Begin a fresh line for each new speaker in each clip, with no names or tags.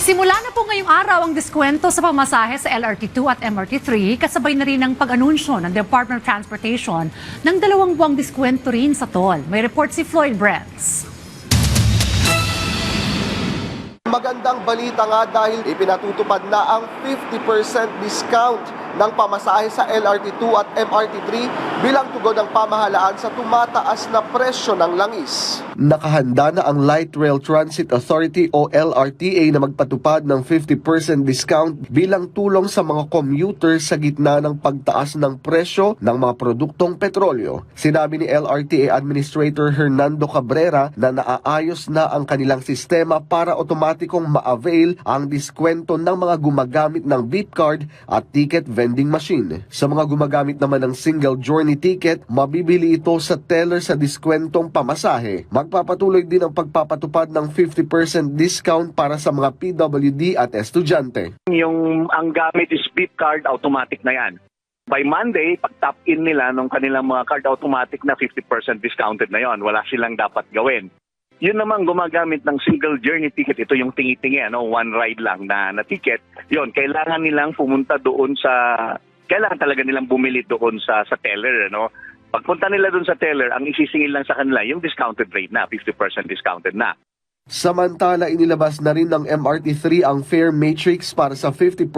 Simula na po ngayong araw ang diskwento sa pamasahe sa LRT2 at MRT3 kasabay na rin ang pag-anunsyo ng Department of Transportation ng 2 buwang diskwento rin sa toll. May report si Floyd Brents.
Magandang balita nga dahil ipinatutupad na ang 50% discount ng pamasahe sa LRT2 at MRT3 bilang tugon ng pamahalaan sa tumataas na presyo ng langis. Nakahanda na ang Light Rail Transit Authority o LRTA na magpatupad ng 50% discount bilang tulong sa mga commuters sa gitna ng pagtaas ng presyo ng mga produktong petrolyo. Sinabi ni LRTA Administrator Hernando Cabrera na naaayos na ang kanilang sistema para otomatikong ma-avail ang diskwento ng mga gumagamit ng beep card at ticket vending machine. Sa mga gumagamit naman ng single journey ticket, mabibili ito sa teller sa diskwentong pamasahe. Magpapatuloy din ang pagpapatupad ng 50% discount para sa mga PWD at estudyante.
Ang gamit is beep card, automatic na yan. By Monday, pag-tap in nila nung kanilang mga card, automatic na 50% discounted na yon. Wala silang dapat gawin. Yun naman gumagamit ng single journey ticket, ito yung tingi-tingi, one ride lang na ticket. Yun, kailangan nilang pumunta doon kailangan talaga nilang bumili doon sa teller, Pagpunta nila doon sa teller, ang isisingil lang sa kanila yung discounted rate na, 50% discounted na.
Samantala, inilabas na rin ng MRT3 ang fare matrix para sa 50%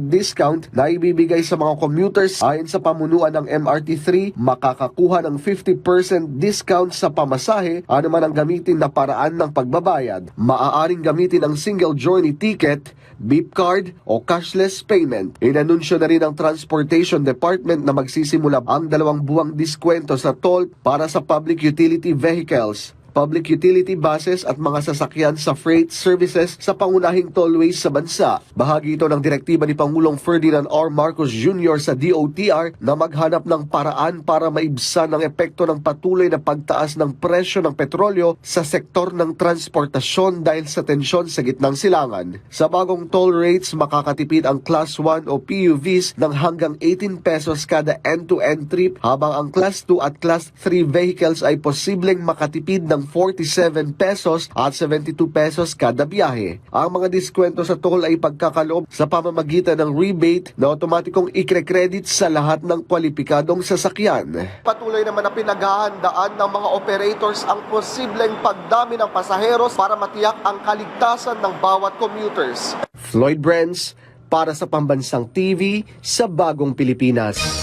discount na ibibigay sa mga commuters. Ayon sa pamunuan ng MRT3, makakakuha ng 50% discount sa pamasahe anuman ang gamitin na paraan ng pagbabayad. Maaaring gamitin ang single journey ticket, beep card o cashless payment. Inanunsyo na rin ng Transportation Department na magsisimula ang 2 buwang diskwento sa toll para sa public utility vehicles, public utility buses at mga sasakyan sa freight services sa pangunahing tollways sa bansa. Bahagi ito ng direktiba ni Pangulong Ferdinand R. Marcos Jr. sa DOTR na maghanap ng paraan para maibsan ang epekto ng patuloy na pagtaas ng presyo ng petrolyo sa sektor ng transportasyon dahil sa tensyon sa gitnang silangan. Sa bagong toll rates, makakatipid ang Class 1 o PUVs ng hanggang 18 pesos kada end-to-end trip, habang ang Class 2 at Class 3 vehicles ay posibleng makatipid ng 47 pesos at 72 pesos kada biyahe. Ang mga diskwento sa toll ay pagkakaloob sa pamamagitan ng rebate na otomatikong ikre-credit sa lahat ng kwalipikadong sasakyan. Patuloy naman na pinaghahandaan ng mga operators ang posibleng pagdami ng pasaheros para matiyak ang kaligtasan ng bawat commuters. Floyd Brents para sa Pambansang TV sa Bagong Pilipinas.